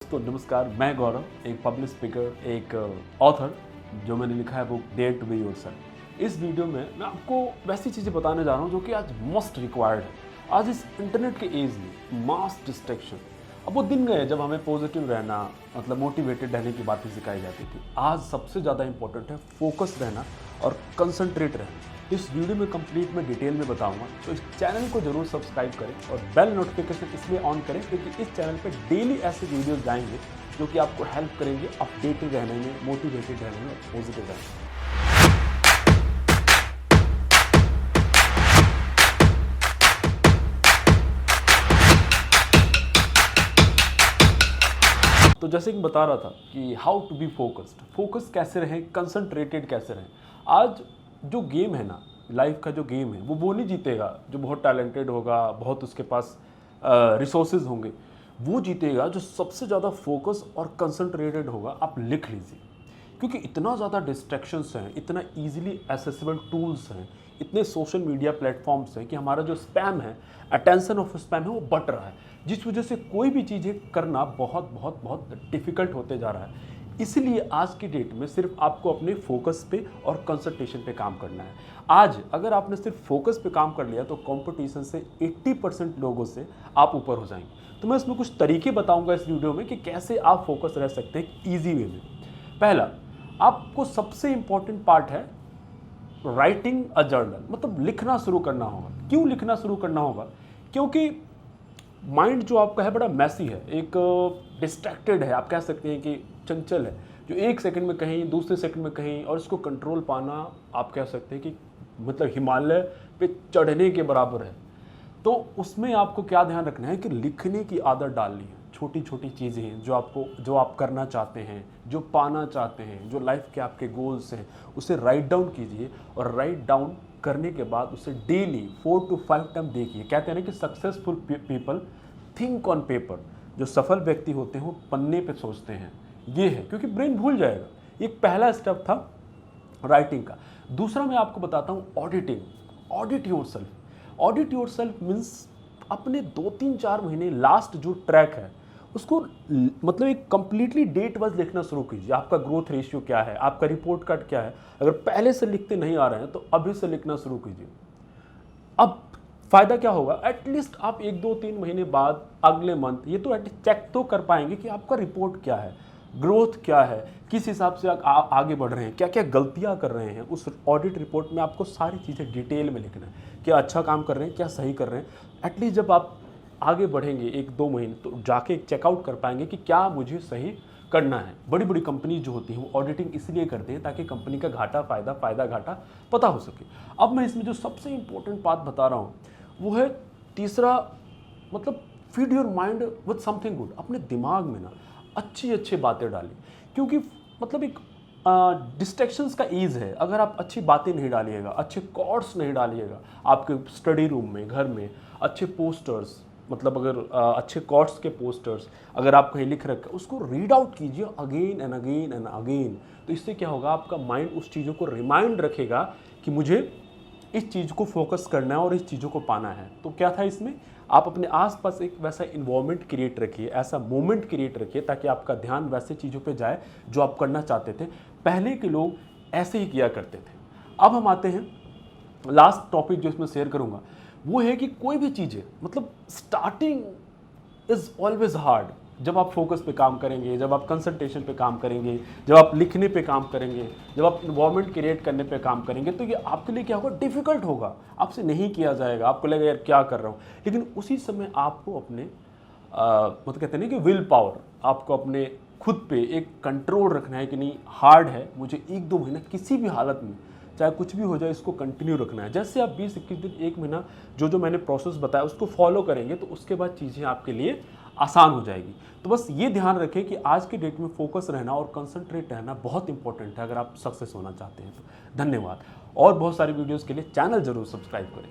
तो नमस्कार, मैं गौरव, एक पब्लिक स्पीकर, एक ऑथर जो मैंने लिखा है book dare to be yourself. इस वीडियो में मैं आपको वैसी चीज़ें बताने जा रहा हूँ जो कि आज मोस्ट रिक्वायर्ड है। आज इस इंटरनेट के एज में मास डिस्ट्रैक्शन, अब वो दिन गए जब हमें पॉजिटिव रहना, मतलब मोटिवेटेड रहने की बातें सिखाई जाती थी। आज सबसे ज़्यादा इंपॉर्टेंट है फोकस रहना और कंसंट्रेट रहना। इस वीडियो में कंप्लीट मैं डिटेल में बताऊंगा, तो इस चैनल को जरूर सब्सक्राइब करें और बेल नोटिफिकेशन इसलिए ऑन करें क्योंकि इस चैनल पे डेली ऐसे वीडियोस जाएंगे जो कि आपको हेल्प करेंगे अपडेटेड रहने में, मोटिवेटेड रहने में और पॉजिटिव रहने में। तो जैसे कि बता रहा था कि how to be focused, focus कैसे रहें, कंसंट्रेटेड कैसे रहें। आज जो गेम है ना, लाइफ का जो गेम है, वो नहीं जीतेगा जो बहुत टैलेंटेड होगा, बहुत उसके पास रिसोर्सेज होंगे। वो जीतेगा जो सबसे ज़्यादा फोकस और कंसंट्रेटेड होगा। आप लिख लीजिए, क्योंकि इतना ज़्यादा डिस्ट्रैक्शंस हैं, इतना ईजिली एसेसिबल टूल्स हैं, इतने सोशल मीडिया प्लेटफॉर्म्स हैं कि हमारा जो स्पैम है, अटेंशन ऑफ स्पैम है, वो बढ़ रहा है, जिस वजह से कोई भी चीज़ें करना बहुत बहुत बहुत डिफ़िकल्ट होते जा रहा है। इसलिए आज की डेट में सिर्फ आपको अपने फोकस पे और कंसंट्रेशन पे काम करना है। आज अगर आपने सिर्फ फोकस पे काम कर लिया तो कंपटीशन से 80% लोगों से आप ऊपर हो जाएंगे। तो मैं इसमें कुछ तरीके बताऊंगा इस वीडियो में कि कैसे आप फोकस रह सकते हैं ईजी वे में। पहला, आपको सबसे इंपॉर्टेंट पार्ट है राइटिंग अ जर्नल, मतलब लिखना शुरू करना होगा। क्यों लिखना शुरू करना होगा? क्योंकि माइंड जो आपका है बड़ा मैसी है, एक डिस्ट्रैक्टेड है, आप कह सकते हैं कि चंचल है, जो एक सेकंड में कहीं, दूसरे सेकंड में कहीं, और इसको कंट्रोल पाना आप कह सकते हैं कि मतलब हिमालय पे चढ़ने के बराबर है। तो उसमें आपको क्या ध्यान रखना है कि लिखने की आदत डालनी है। छोटी छोटी चीज़ें हैं जो आप करना चाहते हैं, जो पाना चाहते हैं, जो लाइफ के आपके गोल्स हैं, उसे राइट डाउन कीजिए और राइट डाउन करने के बाद उसे डेली 4 to 5 टाइम देखिए। कहते हैं ना कि successful people think on paper. जो सफल व्यक्ति होते हैं वो पन्ने पे सोचते हैं। ये है क्योंकि ब्रेन भूल जाएगा। ये पहला स्टेप था राइटिंग का। दूसरा मैं आपको बताता हूँ auditing. Audit yourself. Audit yourself means अपने 2-3-4 महीने लास्ट जो ट्रैक है उसको मतलब एक कंप्लीटली डेट वाइज लिखना शुरू कीजिए। आपका ग्रोथ रेशियो क्या है, आपका रिपोर्ट कार्ड क्या है। अगर पहले से लिखते नहीं आ रहे हैं तो अभी से लिखना शुरू कीजिए। अब फायदा क्या होगा, एटलीस्ट आप 1-2-3 महीने बाद अगले मंथ ये तो चेक तो कर पाएंगे कि आपका रिपोर्ट क्या है, ग्रोथ क्या है, किस हिसाब से आगे बढ़ रहे हैं, क्या क्या गलतियां कर रहे हैं। उस ऑडिट रिपोर्ट में आपको सारी चीज़ें डिटेल में लिखना है। क्या अच्छा काम कर रहे हैं, क्या सही कर रहे हैं। एटलीस्ट जब आप आगे बढ़ेंगे 1-2 महीने तो जाके चेकआउट कर पाएंगे कि क्या मुझे सही करना है। बड़ी बड़ी कंपनी जो होती हैं वो ऑडिटिंग इसलिए करते हैं ताकि कंपनी का घाटा फायदा घाटा पता हो सके। अब मैं इसमें जो सबसे इंपॉर्टेंट बात बता रहा हूँ वो है तीसरा, मतलब feed your mind with something good. अपने दिमाग में ना अच्छी बातें डालें, क्योंकि मतलब एक डिस्ट्रैक्शंस का ईज है। अगर आप अच्छी बातें नहीं डालिएगा, अच्छे कोट्स नहीं डालिएगा आपके स्टडी रूम में, घर में अच्छे पोस्टर्स, मतलब अगर अच्छे कोट्स के पोस्टर्स अगर आप कहीं लिख रखे उसको रीड आउट कीजिए again and again and again. तो इससे क्या होगा, आपका माइंड उस चीज़ों को रिमाइंड रखेगा कि मुझे इस चीज़ को फोकस करना है और इस चीज़ों को पाना है। तो क्या था इसमें, आप अपने आसपास एक वैसा इन्वायरमेंट क्रिएट रखिए, ऐसा मोमेंट क्रिएट रखिए ताकि आपका ध्यान वैसे चीज़ों पे जाए जो आप करना चाहते थे। पहले के लोग ऐसे ही किया करते थे। अब हम आते हैं लास्ट टॉपिक जो इसमें शेयर करूँगा, वो है कि कोई भी चीज़ें, मतलब स्टार्टिंग इज़ ऑलवेज हार्ड। जब आप फोकस पे काम करेंगे, जब आप कंसंट्रेशन पे काम करेंगे, जब आप लिखने पे काम करेंगे, जब आप इन्वायरमेंट क्रिएट करने पे काम करेंगे, तो ये आपके लिए क्या होगा, डिफ़िकल्ट होगा, आपसे नहीं किया जाएगा, आपको लगेगा यार क्या कर रहा हूँ। लेकिन उसी समय आपको अपने मतलब कहते हैं ना कि विल पावर, आपको अपने खुद पे एक कंट्रोल रखना है कि नहीं, हार्ड है, मुझे 1-2 महीना किसी भी हालत में चाहे कुछ भी हो जाए इसको कंटिन्यू रखना है। जैसे आप 20-21 दिन, 1 महीना जो मैंने प्रोसेस बताया उसको फॉलो करेंगे तो उसके बाद चीज़ें आपके लिए आसान हो जाएगी। तो बस ये ध्यान रखें कि आज के डेट में फोकस रहना और कंसंट्रेट रहना बहुत इंपॉर्टेंट है अगर आप सक्सेस होना चाहते हैं तो। धन्यवाद। और बहुत सारी वीडियोज़ के लिए चैनल ज़रूर सब्सक्राइब करें।